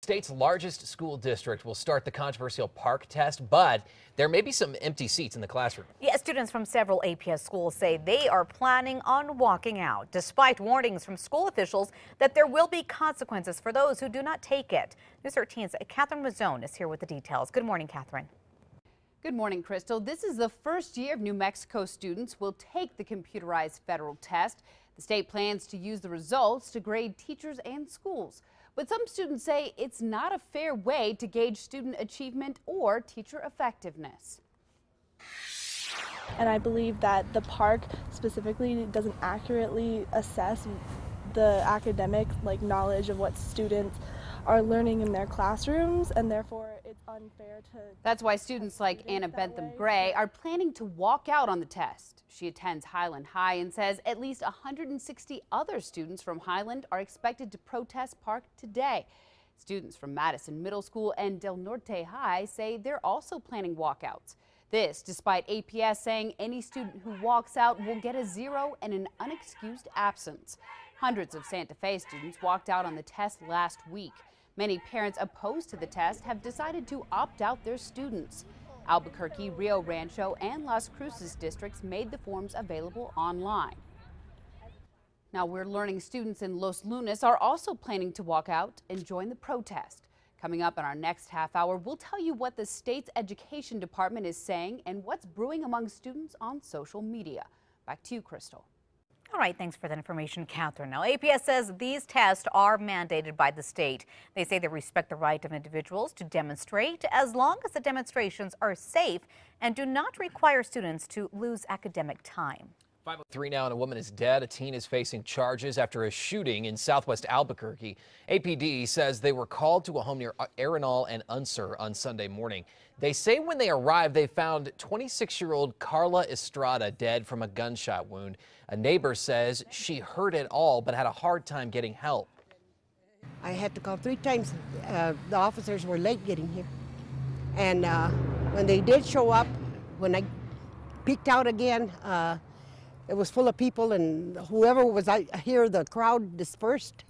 State's largest school district will start the controversial park test, but there may be some empty seats in the classroom. Yeah, students from several APS schools say they are planning on walking out, despite warnings from school officials that there will be consequences for those who do not take it. News 13's Catherine Mazzone is here with the details. Good morning, Catherine. Good morning, Crystal. This is the first year of New Mexico students will take the computerized federal test. The state plans to use the results to grade teachers and schools. But some students say it's not a fair way to gauge student achievement or teacher effectiveness. And I believe that the park specifically doesn't accurately assess the academic knowledge of what students are learning in their classrooms, and therefore it's unfair to... That's why students like Anna Bentham Gray are planning to walk out on the test. She attends Highland High and says at least 160 other students from Highland are expected to protest park today. Students from Madison Middle School and Del Norte High say they're also planning walkouts. This despite APS saying any student who walks out will get a 0 and an unexcused absence. Hundreds of Santa Fe students walked out on the test last week. Many parents opposed to the test have decided to opt out their students. Albuquerque, Rio Rancho, and Las Cruces districts made the forms available online. Now we're learning students in Los Lunas are also planning to walk out and join the protest. Coming up in our next half hour, we'll tell you what the state's education department is saying and what's brewing among students on social media. Back to you, Crystal. All right, thanks for that information, Catherine. Now, APS says these tests are mandated by the state. They say they respect the right of individuals to demonstrate as long as the demonstrations are safe and do not require students to lose academic time. 5:03 now, and a woman is dead. A teen is facing charges after a shooting in southwest Albuquerque. APD says they were called to a home near Arenal and Unser on Sunday morning. They say when they arrived, they found 26-year-old Carla Estrada dead from a gunshot wound. A neighbor says she heard it all but had a hard time getting help. I had to call 3 times. The officers were late getting here. And when they did show up, when I peeked out again, it was full of people, and whoever was out here, the crowd dispersed.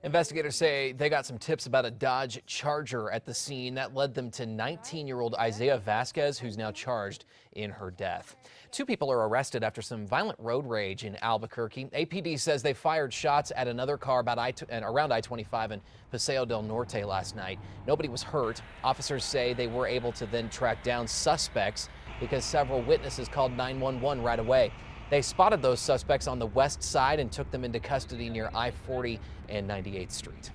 Investigators say they got some tips about a Dodge Charger at the scene. That led them to 19-year-old Isaiah Vasquez, who's now charged in her death. 2 people are arrested after some violent road rage in Albuquerque. APD says they fired shots at another car around I-25 in Paseo del Norte last night. Nobody was hurt. Officers say they were able to then track down suspects because several witnesses called 911 right away. They spotted those suspects on the west side and took them into custody near I-40 and 98th Street.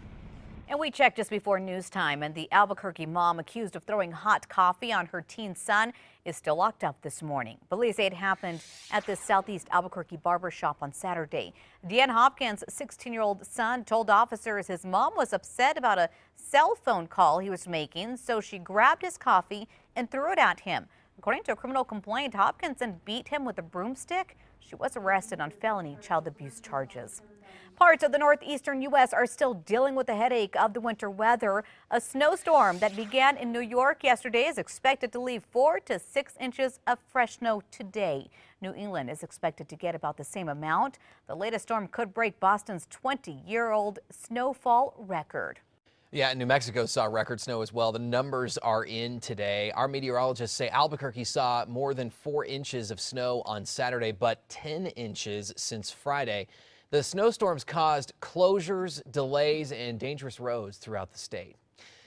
And we checked just before news time, and the Albuquerque mom accused of throwing hot coffee on her teen son is still locked up this morning. Police say it happened at the Southeast Albuquerque barber shop on Saturday. Deanne Hopkins' 16-year-old son told officers his mom was upset about a cell phone call he was making, so she grabbed his coffee and threw it at him. According to a criminal complaint, Hopkins then beat him with a broomstick. She was arrested on felony child abuse charges. Parts of the northeastern U.S. are still dealing with the headache of the winter weather. A snowstorm that began in New York yesterday is expected to leave 4 to 6 inches of fresh snow today. New England is expected to get about the same amount. The latest storm could break Boston's 20-year-old snowfall record. Yeah, New Mexico saw record snow as well. The numbers are in today. Our meteorologists say Albuquerque saw more than 4 inches of snow on Saturday, but 10 inches since Friday. The snowstorms caused closures, delays, and dangerous roads throughout the state.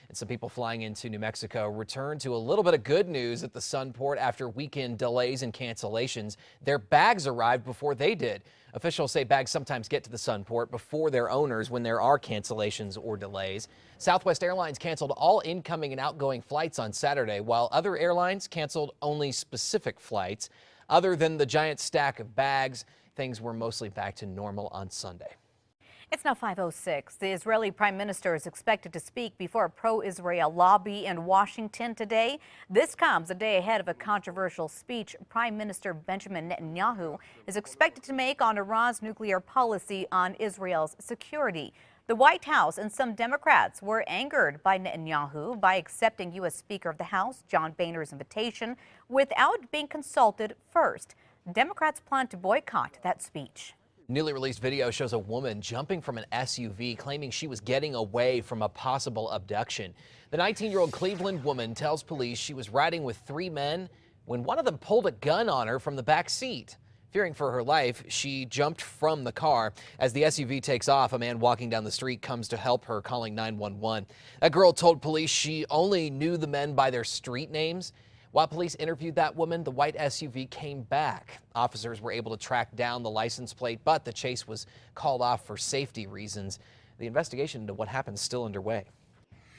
And some people flying into New Mexico returned to a little bit of good news at the Sunport after weekend delays and cancellations. Their bags arrived before they did. Officials say bags sometimes get to the Sunport before their owners when there are cancellations or delays. Southwest Airlines canceled all incoming and outgoing flights on Saturday, while other airlines canceled only specific flights. Other than the giant stack of bags, things were mostly back to normal on Sunday. It's now 5:06. The Israeli prime minister is expected to speak before a pro-Israel lobby in Washington today. This comes a day ahead of a controversial speech Prime Minister Benjamin Netanyahu is expected to make on Iran's nuclear policy on Israel's security. The White House and some Democrats were angered by Netanyahu by accepting U.S. Speaker of the House John Boehner's invitation without being consulted first. Democrats plan to boycott that speech. Newly released video shows a woman jumping from an SUV, claiming she was getting away from a possible abduction. The 19-year-old Cleveland woman tells police she was riding with 3 men when one of them pulled a gun on her from the back seat. Fearing for her life, she jumped from the car. As the SUV takes off, a man walking down the street comes to help her, calling 911. That girl told police she only knew the men by their street names. While police interviewed that woman, the white SUV came back. Officers were able to track down the license plate, but the chase was called off for safety reasons. The investigation into what happened is still underway.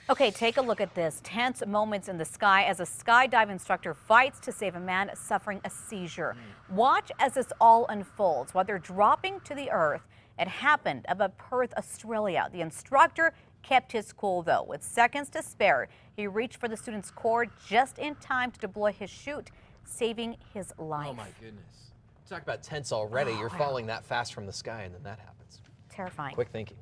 Okay, take a look at this. Tense moments in the sky as a skydive instructor fights to save a man suffering a seizure. Watch as this all unfolds. While they're dropping to the earth, it happened above Perth, Australia. The instructor kept his cool, though. With seconds to spare, he reached for the student's cord just in time to deploy his chute, saving his life. Oh, my goodness. Talk about tense already. You're falling that fast from the sky, and then that happens. Terrifying. Quick thinking.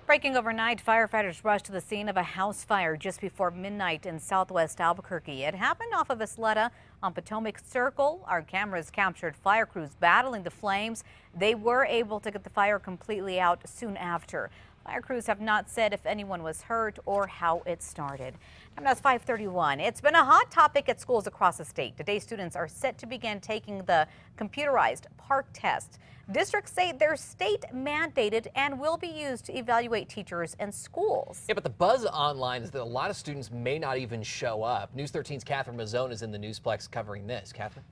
Breaking overnight, firefighters rushed to the scene of a house fire just before midnight in southwest Albuquerque. It happened off of Isleta on Potomac Circle. Our cameras captured fire crews battling the flames. They were able to get the fire completely out soon after. Fire crews have not said if anyone was hurt or how it started. And that's 5:31. It's been a hot topic at schools across the state. Today, students are set to begin taking the computerized PARCC test. Districts say they're state mandated and will be used to evaluate teachers and schools. Yeah, but the buzz online is that a lot of students may not even show up. News 13's Catherine Mazzone is in the Newsplex covering this. Catherine?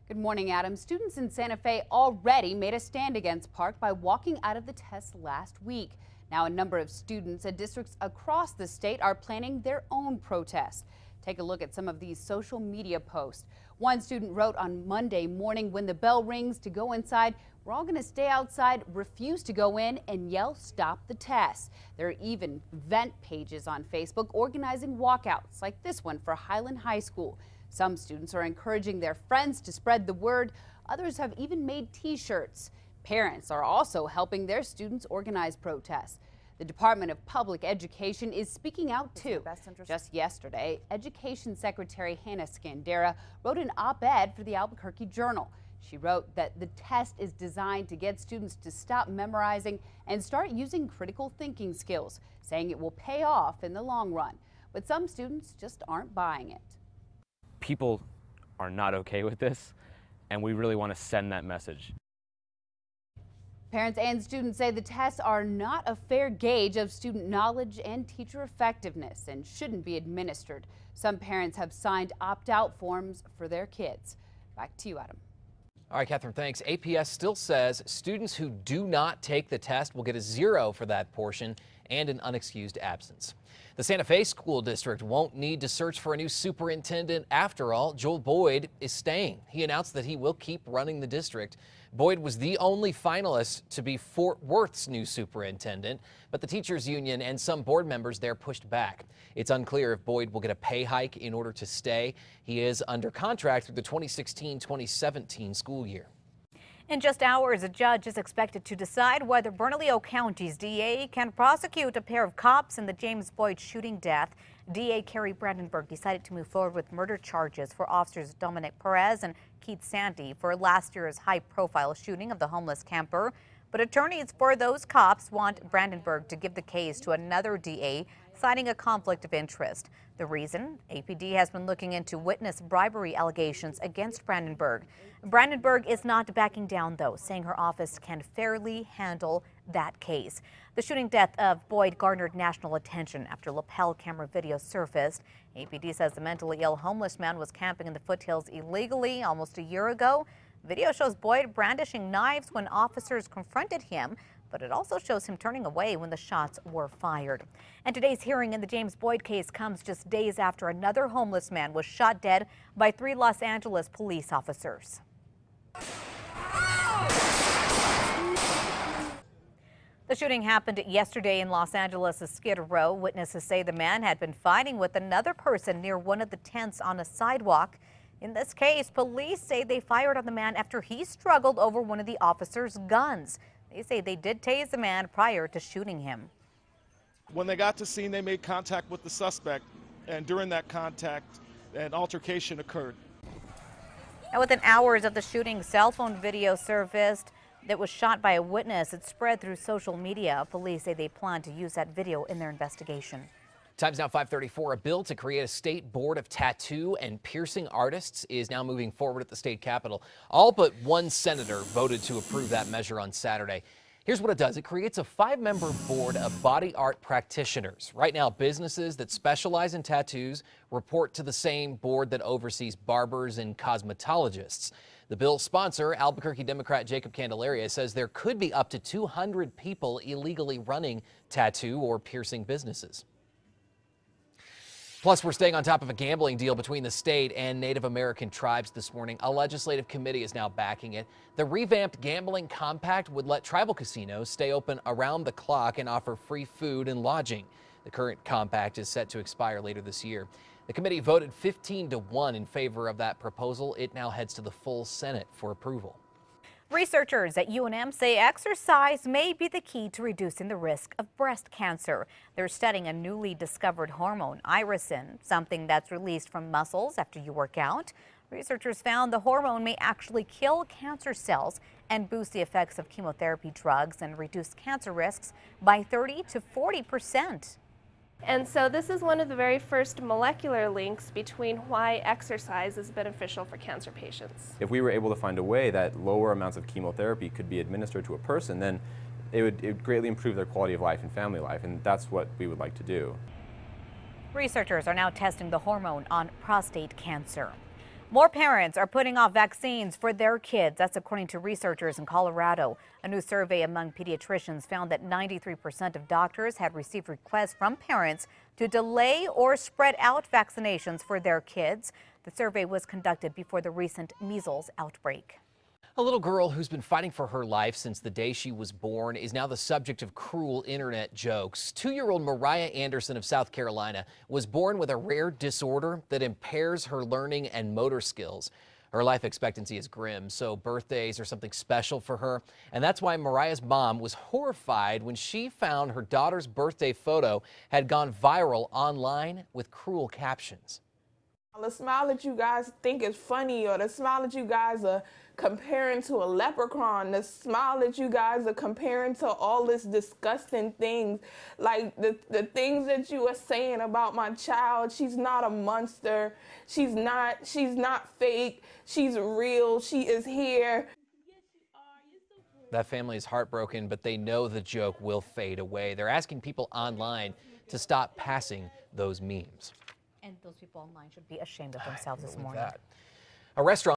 Good morning, Adam. Students in Santa Fe already made a stand against PARCC by walking out of the test last week. Now a number of students at districts across the state are planning their own protest. Take a look at some of these social media posts. One student wrote on Monday morning, when the bell rings to go inside, we're all going to stay outside, refuse to go in, and yell, stop the test. There are even event pages on Facebook organizing walkouts like this one for Highland High School. Some students are encouraging their friends to spread the word. Others have even made T-shirts. Parents are also helping their students organize protests. The Department of Public Education is speaking out too. Just yesterday, Education Secretary Hannah Scandera wrote an op-ed for the Albuquerque Journal. She wrote that the test is designed to get students to stop memorizing and start using critical thinking skills, saying it will pay off in the long run. But some students just aren't buying it. People are not okay with this, and we really want to send that message. Parents and students say the tests are not a fair gauge of student knowledge and teacher effectiveness and shouldn't be administered. Some parents have signed opt-out forms for their kids. Back to you, Adam. All right, Catherine, thanks. APS still says students who do not take the test will get a 0 for that portion and an unexcused absence. The Santa Fe School District won't need to search for a new superintendent after all. Joel Boyd is staying. He announced that he will keep running the district. Boyd was the only finalist to be Fort Worth's new superintendent, but the teachers union and some board members there pushed back. It's unclear if Boyd will get a pay hike in order to stay. He is under contract through the 2016-2017 school year. In just hours, a judge is expected to decide whether Bernalillo County's DA can prosecute a pair of cops in the James Boyd shooting death. DA Carrie Brandenburg decided to move forward with murder charges for officers Dominic Perez and Keith Sandy for last year's high-profile shooting of the homeless camper. But attorneys for those cops want Brandenburg to give the case to another DA, citing a conflict of interest. The reason? APD has been looking into witness bribery allegations against Brandenburg. Brandenburg is not backing down, though, saying her office can fairly handle that case. The shooting death of Boyd garnered national attention after lapel camera video surfaced. APD says the mentally ill homeless man was camping in the foothills illegally almost a year ago. Video shows Boyd brandishing knives when officers confronted him, but it also shows him turning away when the shots were fired. And today's hearing in the James Boyd case comes just days after another homeless man was shot dead by 3 Los Angeles police officers. The shooting happened yesterday in Los Angeles' Skid Row. Witnesses say the man had been fighting with another person near one of the tents on a sidewalk. In this case, police say they fired on the man after he struggled over one of the officers' guns. They say they did tase the man prior to shooting him. When they got to scene, they made contact with the suspect, and during that contact, an altercation occurred. Now, within hours of the shooting, cell phone video surfaced. that was shot by a witness. It spread through social media. Police say they plan to use that video in their investigation. Time's now 5:34. A bill to create a state board of tattoo and piercing artists is now moving forward at the state capitol. All but one senator voted to approve that measure on Saturday. Here's what it does. It creates a 5-member board of body art practitioners. Right now, businesses that specialize in tattoos report to the same board that oversees barbers and cosmetologists. The bill's sponsor, Albuquerque Democrat Jacob Candelaria, says there could be up to 200 people illegally running tattoo or piercing businesses. Plus, we're staying on top of a gambling deal between the state and Native American tribes this morning. A legislative committee is now backing it. The revamped gambling compact would let tribal casinos stay open around the clock and offer free food and lodging. The current compact is set to expire later this year. The committee voted 15-1 in favor of that proposal. It now heads to the full Senate for approval. Researchers at UNM say exercise may be the key to reducing the risk of breast cancer. They're studying a newly discovered hormone, irisin, something that's released from muscles after you work out. Researchers found the hormone may actually kill cancer cells and boost the effects of chemotherapy drugs and reduce cancer risks by 30 to 40%. And so this is one of the very first molecular links between why exercise is beneficial for cancer patients. If we were able to find a way that lower amounts of chemotherapy could be administered to a person, then it would greatly improve their quality of life and family life, and that's what we would like to do. Researchers are now testing the hormone on prostate cancer. More parents are putting off vaccines for their kids. That's according to researchers in Colorado. A new survey among pediatricians found that 93% of doctors had received requests from parents to delay or spread out vaccinations for their kids. The survey was conducted before the recent measles outbreak. A little girl who's been fighting for her life since the day she was born is now the subject of cruel internet jokes. 2-year-old Mariah Anderson of South Carolina was born with a rare disorder that impairs her learning and motor skills. Her life expectancy is grim, so birthdays are something special for her. And that's why Mariah's mom was horrified when she found her daughter's birthday photo had gone viral online with cruel captions. The smile that you guys think is funny, or the smile that you guys are comparing to a leprechaun, the smile that you guys are comparing to all this disgusting things, like the things that you are saying about my child. She's not a monster. She's not fake. She's real. She is here. That family is heartbroken, but they know the joke will fade away. They're asking people online to stop passing those memes. And those people online should be ashamed of themselves this morning. A restaurant